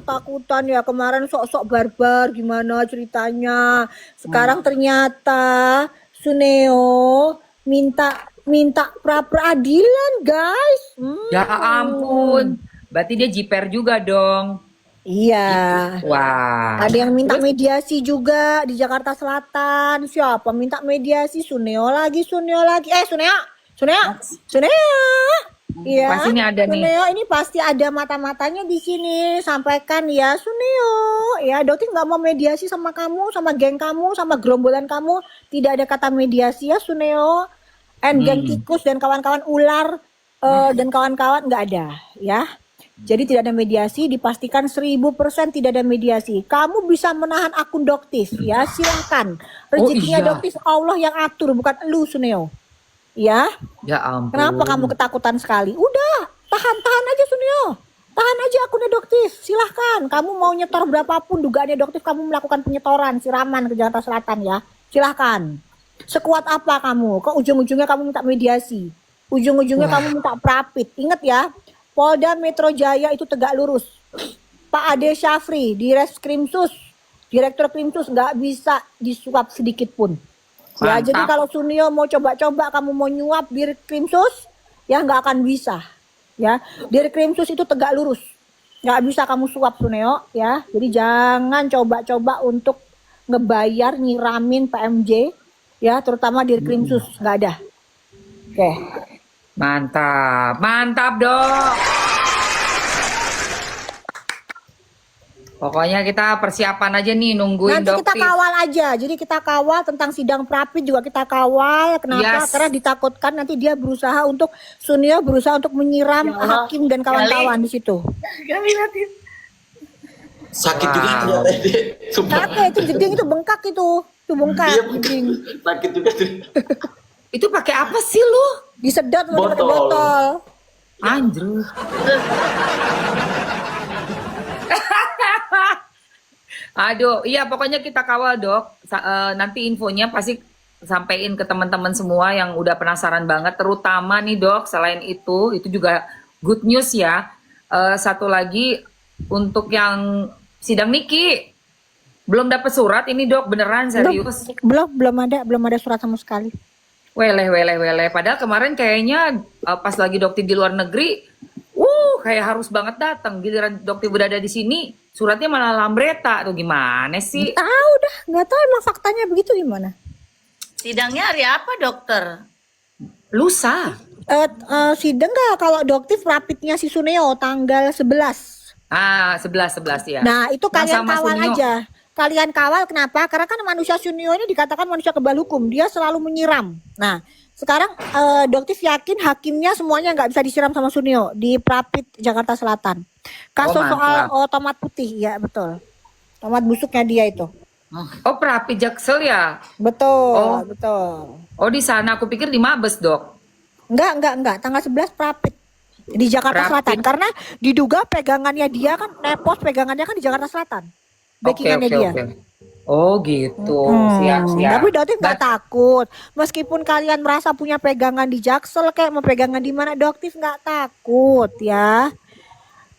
ketakutan ya. Kemarin sok-sok barbar gimana ceritanya. Sekarang ternyata Suneo minta pra peradilan, guys. Ya ampun. Berarti dia jiper juga dong. Iya. Wah. Ada yang minta Terus mediasi juga di Jakarta Selatan. Siapa minta mediasi? Suneo lagi. Suneo. Iya, pasti ini ada nih. Suneo ini pasti ada mata-matanya di sini. Sampaikan ya, Suneo. Ya, Dokter nggak mau mediasi sama kamu, sama geng kamu, sama gerombolan kamu. Tidak ada kata mediasi ya, Suneo. Geng tikus dan kawan-kawan ular dan kawan-kawan nggak ada, ya. Jadi tidak ada mediasi, dipastikan 1000% tidak ada mediasi. Kamu bisa menahan akun Doktif, ya, silahkan. Rezekinya iya. Doktif Allah yang atur, bukan elu, Suneo. Ya. Ya ampun. Kenapa kamu ketakutan sekali? Udah, tahan aja Sunio. Tahan aja akunnya Doktif. Silahkan. Kamu mau nyetor berapapun dugaannya Doktif, kamu melakukan penyetoran, siraman ke Jakarta Selatan ya. Silahkan. Sekuat apa kamu? Kok ujung-ujungnya kamu minta mediasi? Ujung-ujungnya kamu minta prapit. Ingat ya, Polda Metro Jaya itu tegak lurus. Pak Ade Syafri di Reskrimsus, Direktur Krimsus nggak bisa disuap sedikit pun. Ya, Mantap. jadi kalau Sunio mau coba-coba kamu mau nyuap di Krimsus, ya nggak akan bisa. Ya, di Krimsus itu tegak lurus, nggak bisa kamu suap Sunio. Ya, jadi jangan coba-coba untuk ngebayar nyiramin PMJ, ya terutama di Krimsus nggak ada. Oke. Mantap dok. Pokoknya kita persiapan aja nih nungguin Nanti kita Doktif. kawal aja. Jadi kita kawal tentang sidang Prapit juga kita kawal. Kenapa? Yes. Karena ditakutkan nanti dia berusaha untuk Sunio berusaha untuk menyiram hakim dan kawan-kawan di situ. Sakit juga ternyata ini. Sumpah. Kakek itu jeding itu bengkak itu bengkak. Iya, jeding. sakit juga. Itu pakai apa sih lu? Disedot pakai Botol. botol. Anjir. Aduh, iya pokoknya kita kawal dok. Nanti infonya pasti sampein ke teman-teman semua yang udah penasaran banget. Terutama nih dok, selain itu juga good news ya. Satu lagi untuk yang sidang Niki belum dapat surat ini dok, beneran serius. Belum ada surat sama sekali. Weleh. Padahal kemarin kayaknya pas lagi dokter di luar negeri, kayak harus banget datang. Giliran dokter berada di sini, suratnya malah lambreta tuh gimana sih? Tahu dah, nggak tahu emang faktanya begitu gimana. Sidangnya hari apa dokter? Lusa. Sidang nggak kalau Doktif Rapidnya si Suneo tanggal 11. 11 ya. Nah itu Yang kalian sama kawal Sunio. aja. Kalian kawal kenapa? Karena kan manusia Sunio ini dikatakan manusia kebal hukum. Dia selalu menyiram. Nah sekarang Doktif yakin hakimnya semuanya nggak bisa disiram sama Sunio di Prapit Jakarta Selatan. Kasus soal tomat putih, ya betul. Tomat busuknya dia itu. Oh Prapi Jaksel ya? Betul, betul. Oh di sana aku pikir di Mabes dok. Enggak. Tanggal 11 Prapit di Jakarta Prapit. Selatan. Karena diduga pegangannya dia kan, nepos pegangannya kan di Jakarta Selatan. Backingannya dia. Oh gitu, siap. Tapi Doktif nggak takut. Meskipun kalian merasa punya pegangan di Jaksel kayak mau pegangan di mana, Doktif nggak takut ya.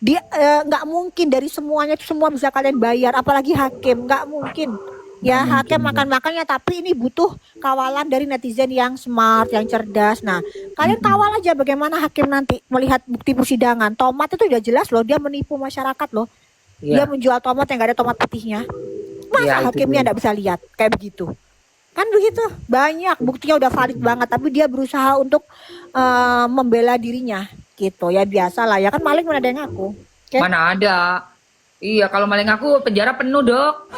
Dia nggak mungkin dari semuanya itu semua bisa kalian bayar, apalagi hakim nggak mungkin. Ya hakim makan-makannya, tapi ini butuh kawalan dari netizen yang smart, yang cerdas. Nah, kalian kawal aja bagaimana hakim nanti melihat bukti persidangan. Tomat itu udah jelas loh, dia menipu masyarakat loh. Dia menjual tomat yang nggak ada tomat putihnya. Masa Iya, itu hakimnya nggak bisa lihat kayak begitu? Kan begitu, banyak buktinya udah valid banget, tapi dia berusaha untuk membela dirinya gitu. Ya biasa lah, ya kan maling mana ada yang ngaku. Oke? Mana ada? Iya kalau maling aku penjara penuh dok.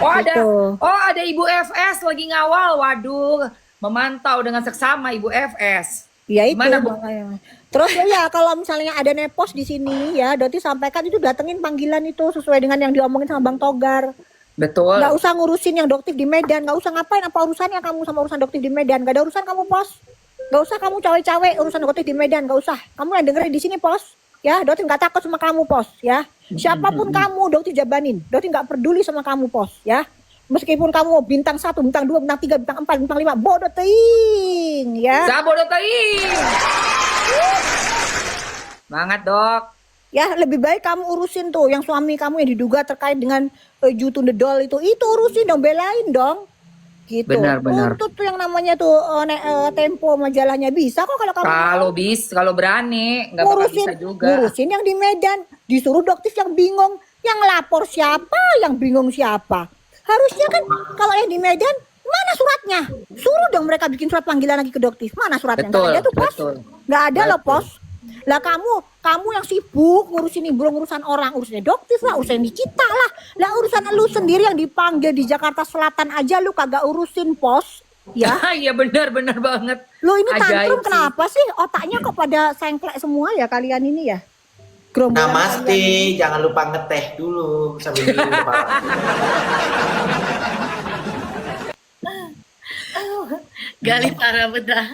Gitu. Ada Ibu FS lagi ngawal. Waduh, memantau dengan seksama Ibu FS. Ya itu Gimana, Bu? makanya. Terus ya kalau misalnya ada nepos di sini ya, Doti sampaikan itu datengin panggilan itu sesuai dengan yang diomongin sama Bang Togar. Betul. Nggak usah ngurusin yang Doktif di Medan, nggak usah ngapain, apa urusannya kamu sama urusan Doktif di Medan? Nggak ada urusan kamu pos. Nggak usah kamu cawe-cawe urusan Doktif di Medan, nggak usah. Kamu yang dengerin di sini pos. Ya, Doktif nggak takut sama kamu pos. Ya, siapapun kamu Doktif jabanin. Doktif nggak peduli sama kamu pos. Ya. Meskipun kamu bintang 1, bintang 2, bintang 3, bintang 4, bintang 5, bodoh ting, ya. Sabodo teing. Banget dok. Ya, lebih baik kamu urusin tuh yang suami kamu yang diduga terkait dengan Jutun the Doll itu urusin dong, belain dong. Gitu. Benar-benar. Tuntut tuh yang namanya tuh Tempo majalahnya bisa kok kalau kamu mau. Kalau berani, nggak bakal bisa juga. Ngurusin yang di Medan, disuruh dokter yang bingung, yang lapor siapa, yang bingung siapa. Harusnya kan kalau yang di Medan, mana suratnya? Suruh dong mereka bikin surat panggilan lagi ke dokter. Mana suratnya? Nggak Betul, ada tuh, Pos. betul. Nggak ada loh, Pos. Lah kamu yang sibuk ngurusin urusan orang, urusannya dokter lah, urusan dicita lah. Lah urusan lu sendiri yang dipanggil di Jakarta Selatan aja lu kagak urusin, Pos. Ya. Iya benar banget. Lu ini Ajaib tantrum sih. kenapa sih? Otaknya kok pada sengklek semua ya kalian ini ya? Gerombolan Namaste, kalian. jangan lupa ngeteh dulu sambil minum kepala. Gali para bedah.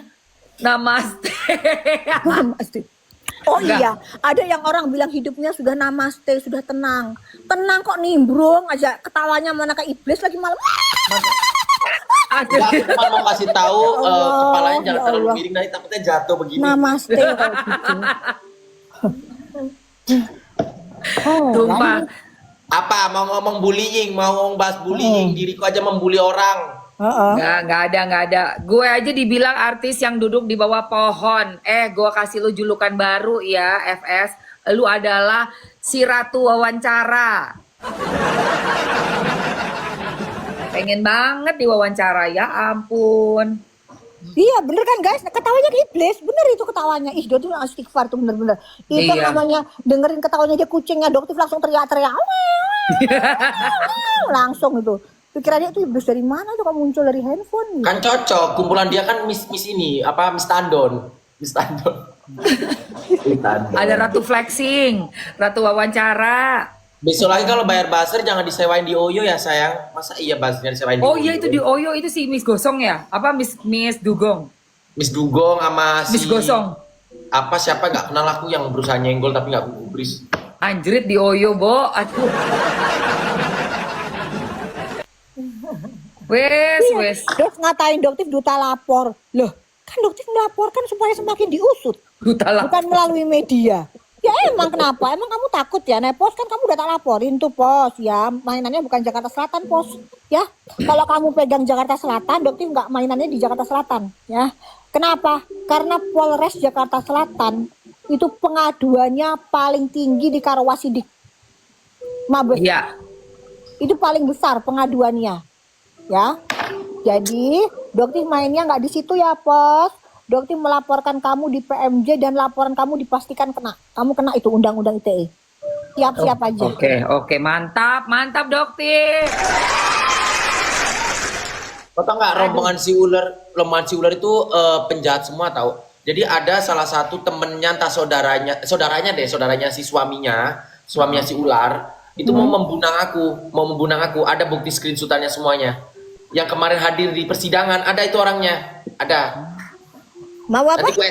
Namaste. Namaste. Oh Enggak. iya, ada yang orang bilang hidupnya sudah namaste, sudah tenang. Tenang kok nimbrung aja, ketawanya mana ke iblis lagi malam. Aduh. Aku cuma mau kasih tahu Ya Allah, kepalanya jangan ya terlalu Allah. miring nanti takutnya jatuh begini. Namaste kalau gitu. Oh, Sumpah. Apa mau ngomong bullying, mau ngomong bahas bullying, diriku aja membuli orang. heeh. Nggak ada. Gue aja dibilang artis yang duduk di bawah pohon. Gue kasih lu julukan baru ya, FS. Lu adalah si Ratu Wawancara. Pengen banget diwawancara, ya ampun. Iya bener kan guys, ketawanya ke iblis, bener itu ketawanya. Ih dokter istighfar tuh bener-bener. Itu Iya. namanya dengerin ketawanya dia kucingnya, dokter langsung teriak-teriak. Langsung itu. Pikirannya itu iblis dari mana tuh kok muncul dari handphone? Kan cocok, kumpulan dia kan Miss ini, apa Miss Tandon. Miss Tandon. Miss Tandon. Ada Ratu Flexing, Ratu Wawancara. Besok lagi kalau bayar buzzer jangan disewain di Oyo ya sayang. Masa iya buzzernya disewain di Oh Oyo? iya itu di Oyo itu si Miss Gosong ya? Apa Miss Dugong? Miss Dugong sama si Miss Gosong. apa siapa nggak kenal aku yang berusaha nyenggol tapi nggak gubris. Anjrit di Oyo, Bo. Aduh. Wes. Dok ngatain dokter duta lapor. Loh, kan dokter melaporkan supaya semakin diusut, Duta lah. bukan melalui media. Ya emang kenapa? Emang kamu takut ya? Nah, Pos kan kamu udah tak laporin tuh, Pos. Ya, mainannya bukan Jakarta Selatan, Pos. Ya, kalau kamu pegang Jakarta Selatan, dokter nggak mainannya di Jakarta Selatan. Ya, kenapa? Karena Polres Jakarta Selatan itu pengaduannya paling tinggi di Karawasidik. Mabes. Iya. Itu paling besar pengaduannya. Ya. Jadi, dokter mainnya nggak di situ ya, Pos. Dokter melaporkan kamu di PMJ dan laporan kamu dipastikan kena. Kamu kena itu undang-undang ITE. Siap-siap aja. Oke, mantap dokter. Kau tau nggak rombongan si ular itu penjahat semua tahu. Jadi ada salah satu temennya entah saudaranya si suaminya si ular itu mau membunuh aku. Ada bukti screenshotannya semuanya. Yang kemarin hadir di persidangan ada itu orangnya. Ada. Mau apa? Nanti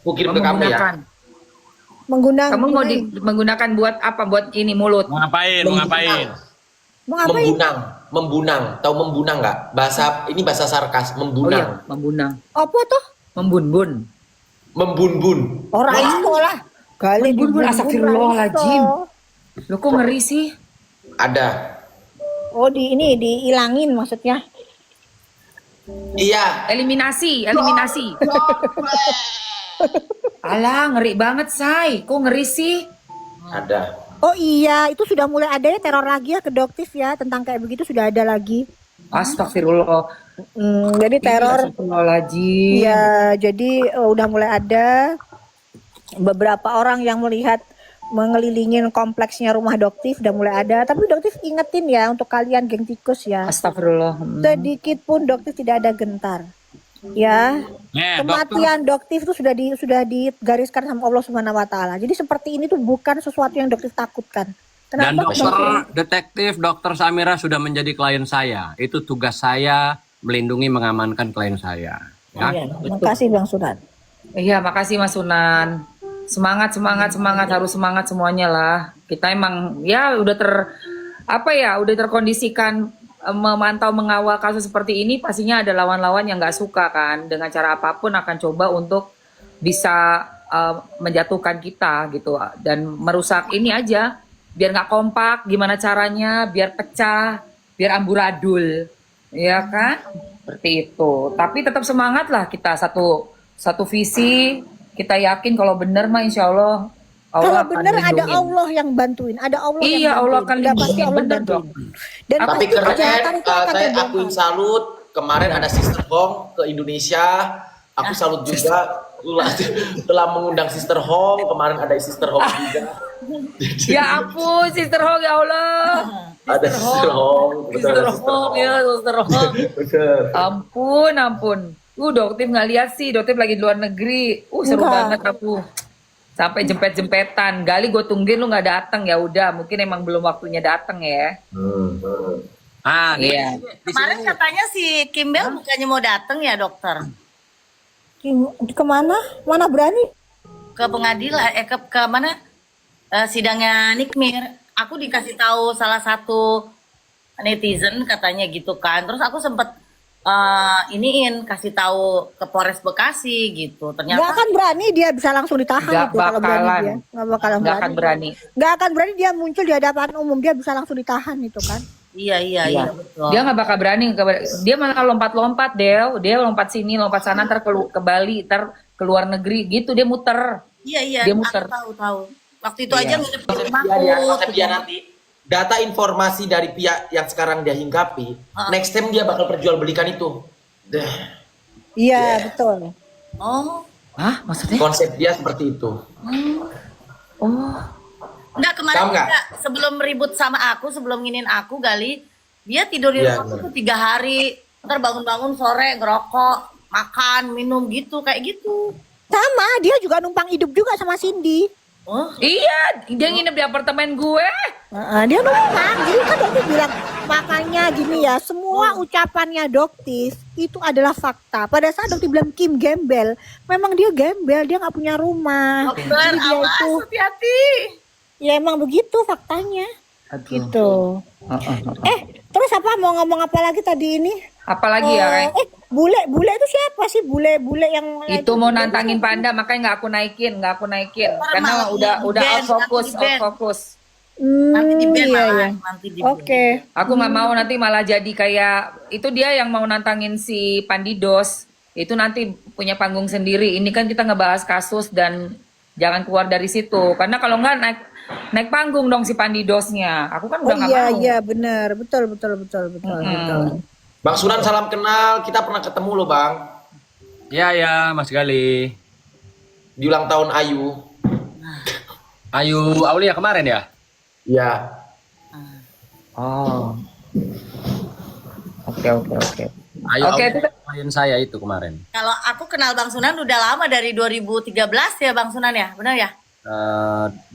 gue kirim ke kamu ya. Kamu mau menggunakan buat apa? Buat ini mulut. Mau ngapain? Mau ngapain? Membunang. Tahu membunang nggak? Bahasa sarkas. Oh Membunang. iya, membunang. Apa tuh? Membun-bun. Membun-bun. Orang itu lah. Kali Membun-bun, astagfirullahaladzim. Raiso. Lo kok ngeri sih? Ada. Oh, dihilangin maksudnya. Iya. Eliminasi. Alah, ngeri banget, Say. Kok ngeri sih? Ada. Oh iya, itu sudah mulai ada ya teror lagi ya kedoktif ya, tentang kayak begitu sudah ada lagi. Astagfirullah. Jadi teror. Astagfirullahaladzim. Ya, jadi udah mulai ada beberapa orang yang melihat mengelilingin kompleksnya rumah doktif udah mulai ada. Tapi doktif ingetin ya untuk kalian geng tikus ya. Astagfirullah. Sedikit pun doktif tidak ada gentar. Ya. Kematian doktif itu sudah digariskan sama Allah Subhanahu wa taala. Jadi seperti ini tuh bukan sesuatu yang doktif takutkan. Dan Kenapa? dokter Samira sudah menjadi klien saya. Itu tugas saya melindungi mengamankan klien saya. Ya. Iya, terima kasih Bang Sunan. Iya, makasih Mas Sunan. Semangat harus semangat semuanya lah. Kita emang ya udah terkondisikan memantau mengawal kasus seperti ini, pastinya ada lawan-lawan yang nggak suka kan, dengan cara apapun akan coba untuk bisa menjatuhkan kita gitu dan merusak ini aja biar nggak kompak, gimana caranya biar pecah, biar amburadul, ya kan? Seperti itu. Tapi tetap semangat lah kita satu visi. Kita yakin kalau benar mah insya Allah Kalau Allah akan benar ada lindungin. Allah yang bantuin, ada Allah yang Iya, Allah akan bantuin. Udah pasti lindungin, Allah bener, bantuin. Dok. Dan Tapi pasti keren, kejahatan itu akan saya terbongkar. akuin salut. Kemarin ada Sister Hong ke Indonesia. Aku salut juga telah mengundang Sister Hong. Kemarin ada Sister Hong juga. Ya ampun, Sister Hong ya Allah. Ada Sister Hong. betul Sister ada Sister Hong ya, Sister Hong. Betul. Ampun. Dokter nggak lihat sih, dokter lagi di luar negeri. Seru Enggak. banget aku. Sampai jempet-jempetan. Gali gue tungguin lu nggak datang ya udah, mungkin emang belum waktunya datang ya. Ah, nih. Iya. Kemarin katanya si Kimbel bukannya mau datang ya dokter Kemana? Mana berani? ke pengadilan ke mana sidangnya Nikmir. Aku dikasih tahu salah satu netizen katanya gitu kan. Terus aku sempet iniin kasih tahu ke Polres Bekasi gitu. Nggak Ternyata akan berani, dia bisa langsung ditahan Nggak itu kalau berani bakalan. dia. Nggak bakalan Nggak akan berani. Nggak akan berani dia muncul di hadapan umum, dia bisa langsung ditahan itu kan. iya betul. Dia nggak bakal berani. Dia malah lompat-lompat, Dia lompat sini, lompat sana, ntar ke Bali, ntar ke luar negeri gitu. Dia muter. Iya, Dia aku muter. tahu. Waktu itu Iya. aja nginep di rumahku. Konsep dia nanti data informasi dari pihak yang sekarang dia hinggapi, next time dia bakal perjualbelikan itu. Iya, betul. Oh, Hah? Maksudnya? Konsep dia seperti itu. Oh. enggak kemarin Tahu nggak? juga sebelum ribut sama aku, sebelum nginin aku Gali, dia tidur di Iya, rumahku benar. tuh 3 hari, ntar bangun-bangun sore ngerokok, makan, minum gitu, kayak gitu. Sama, dia juga numpang hidup juga sama Cindy. Oh, Iya, dia nginep di apartemen gue. Dia numpang, jadi kan dokter bilang makanya gini ya, semua ucapannya Doktis itu adalah fakta. Pada saat dokter bilang Kim gembel, memang dia gembel, dia nggak punya rumah. dokter, Jadi dia awas, itu, hati-hati. ya emang begitu faktanya. Gitu. Uh-uh. Terus apa mau ngomong apa lagi tadi ini? Apalagi ya, Rey? Bule itu siapa sih bule yang Itu mau nantangin Panda, makanya nggak aku naikin. Karena malah udah di band, out nanti fokus. Nanti di band iya, malah, iya. nanti di band. Oke. Aku nggak mau nanti malah jadi kayak itu dia yang mau nantangin si Pandidos. Itu nanti punya panggung sendiri. Ini kan kita ngebahas kasus dan jangan keluar dari situ. Karena kalau nggak naik panggung dong si Pandidosnya. Aku kan udah nggak mau. Iya benar, betul. Bang Sunan salam kenal, kita pernah ketemu loh Bang Ya, Mas Gali. di ulang tahun Ayu. Ayu Aulia kemarin ya? Iya. Oh. Oke. Ayu Oke, Aulia klien saya itu kemarin. Kalau aku kenal Bang Sunan udah lama dari 2013 ya Bang Sunan ya, benar ya? 12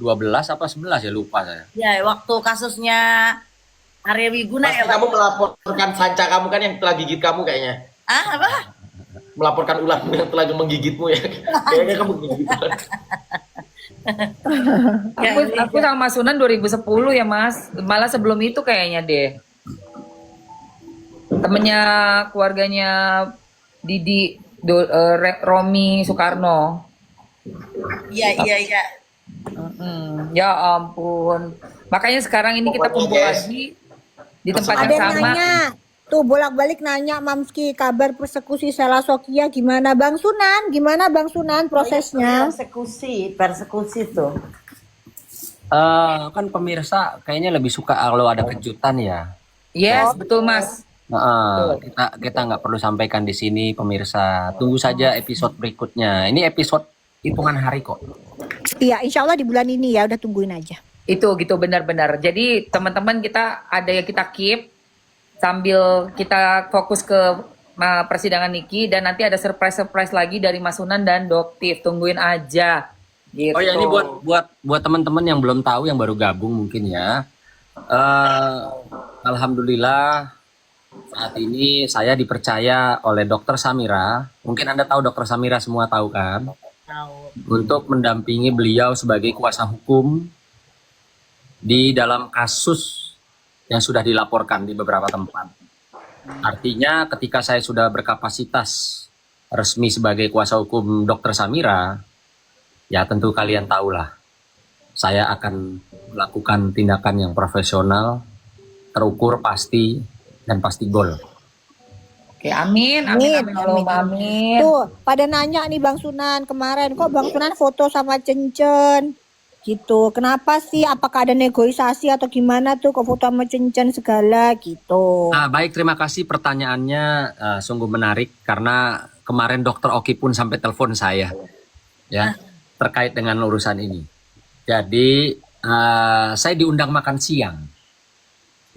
apa 11 ya lupa saya. Ya, waktu kasusnya Arya Wiguna Pasti ya Bang. kamu melaporkan sanca kamu kan yang telah gigit kamu kayaknya. Ah, apa? Melaporkan ularmu yang telah menggigitmu ya. Kayaknya kamu gigit. Aku sama Mas Sunan 2010 ya Mas. Malah sebelum itu kayaknya deh. Temennya keluarganya Didi Romi Soekarno. Iya. Ya ampun. Makanya sekarang ini kita kumpul Pokoknya, guys, lagi di tempat Ada yang yang sama. nanya, tuh bolak-balik nanya Mamski kabar persekusi Sela Sokia gimana Bang Sunan? Gimana Bang Sunan prosesnya? persekusi tuh. Kan pemirsa kayaknya lebih suka kalau ada kejutan ya. Yes, betul Mas. Nah, kita nggak perlu sampaikan di sini pemirsa. Tunggu saja episode berikutnya. Ini episode hitungan hari kok. Iya, insya Allah di bulan ini ya, udah tungguin aja. Itu gitu benar-benar. Jadi teman-teman kita ada yang kita keep sambil kita fokus ke persidangan Niki dan nanti ada surprise lagi dari Mas Sunan dan Doktif. Tungguin aja. Gitu. Oh ya ini buat teman-teman yang belum tahu yang baru gabung mungkin ya. Alhamdulillah saat ini saya dipercaya oleh Dokter Samira. Mungkin Anda tahu Dokter Samira, semua tahu kan? Tahu. Untuk mendampingi beliau sebagai kuasa hukum di dalam kasus yang sudah dilaporkan di beberapa tempat. Artinya ketika saya sudah berkapasitas resmi sebagai kuasa hukum Dokter Samira, ya tentu kalian tahulah. Saya akan melakukan tindakan yang profesional, terukur, pasti, dan pasti gol. Oke, amin, amin, amin, Allahumma amin. Tuh, pada nanya nih Bang Sunan kemarin, kok Bang Sunan foto sama Cencen? Gitu. Kenapa sih? Apakah ada negosiasi atau gimana tuh kok foto sama Cencen segala gitu? Baik, terima kasih pertanyaannya, sungguh menarik karena kemarin Dokter Oki pun sampai telepon saya ya terkait dengan urusan ini. Jadi saya diundang makan siang.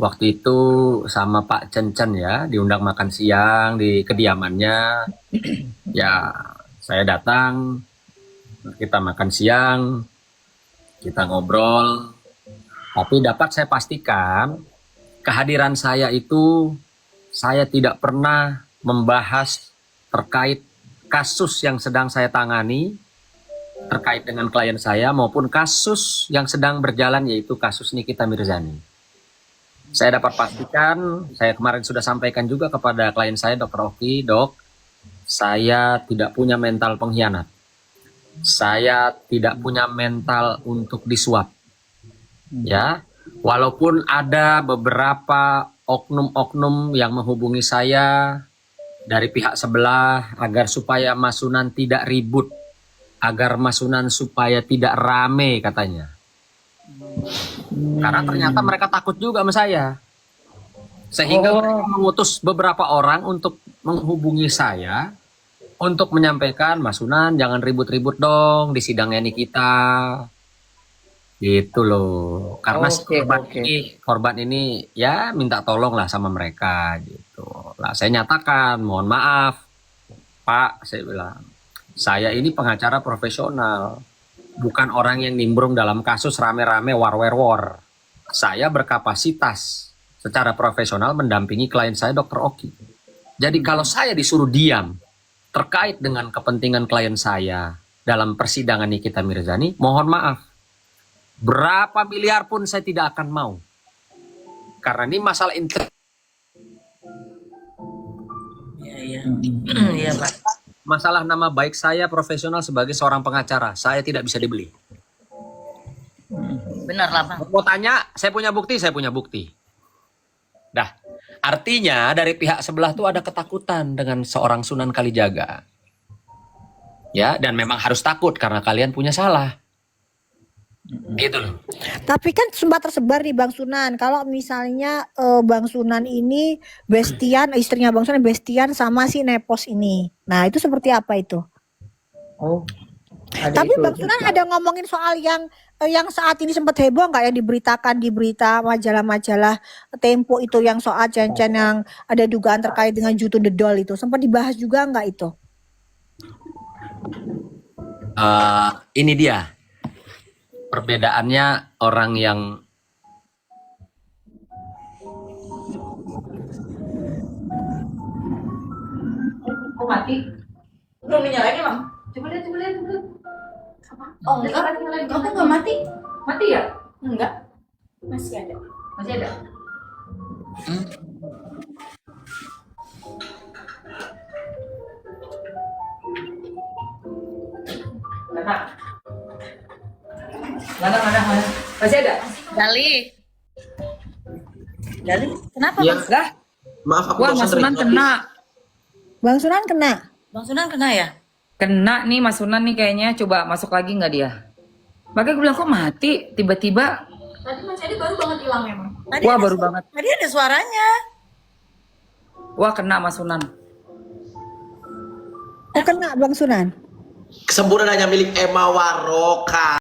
Waktu itu sama Pak Cencen ya, diundang makan siang di kediamannya. Ya, saya datang, kita makan siang, kita ngobrol. Tapi dapat saya pastikan, kehadiran saya itu, saya tidak pernah membahas terkait kasus yang sedang saya tangani, terkait dengan klien saya, maupun kasus yang sedang berjalan, yaitu kasus Nikita Mirzani. Saya dapat pastikan, saya kemarin sudah sampaikan juga kepada klien saya, Dr. Oki, Dok, saya tidak punya mental pengkhianat. Saya tidak punya mental untuk disuap. Ya, walaupun ada beberapa oknum-oknum yang menghubungi saya dari pihak sebelah agar supaya Mas Sunan tidak ribut, agar Mas Sunan supaya tidak rame katanya. Karena ternyata mereka takut juga sama saya. Sehingga mereka mengutus beberapa orang untuk menghubungi saya untuk menyampaikan, Mas Sunan jangan ribut-ribut dong di sidangnya Nikita. Gitu loh. Karena si korban ini ya minta tolong lah sama mereka gitu. Lah saya nyatakan, mohon maaf Pak, saya bilang, saya ini pengacara profesional. Bukan orang yang nimbrung dalam kasus rame-rame war. Saya berkapasitas secara profesional mendampingi klien saya Dr. Oki. Jadi kalau saya disuruh diam terkait dengan kepentingan klien saya dalam persidangan Nikita Mirzani, mohon maaf. Berapa miliar pun saya tidak akan mau. Karena ini masalah Iya, Pak. masalah nama baik saya profesional sebagai seorang pengacara. Saya tidak bisa dibeli. Benar lah, Pak. Mau tanya, saya punya bukti. Dah, artinya dari pihak sebelah tuh ada ketakutan dengan seorang Sunan Kalijaga. Ya, dan memang harus takut karena kalian punya salah. Gitu loh. Tapi kan sempat tersebar nih Bang Sunan, kalau misalnya Bang Sunan ini bestian, istrinya Bang Sunan bestian sama si Nepos ini. Nah, itu seperti apa itu? Oh. Tapi Bang Sunan ada ngomongin soal yang saat ini sempat heboh nggak yang diberitakan di berita majalah-majalah Tempo itu yang soal Cencen yang ada dugaan terkait dengan Jutun the Doll itu. Sempat dibahas juga nggak itu? Ini dia. Perbedaannya orang yang Mati. Belum nyalain ya, Bang? Coba lihat. Oh, enggak. Kamu enggak mati? Mati ya? Enggak. Masih ada. Mana? Masih ada? Gali. Kenapa, Iya. Bang? Lah, Maaf aku wah barusan Mas Sunan terima. kena. Bang Sunan kena. Bang Sunan kena ya? Kena nih Mas Sunan nih kayaknya. Coba masuk lagi nggak dia? Makanya gue bilang kok mati tiba-tiba. Tadi Mas Edi baru banget hilang memang. Tadi Wah ada baru banget. Tadi ada suaranya. Wah kena Mas Sunan. Oh, kena Bang Sunan. Kesempurnaan hanya milik Emma Waroka.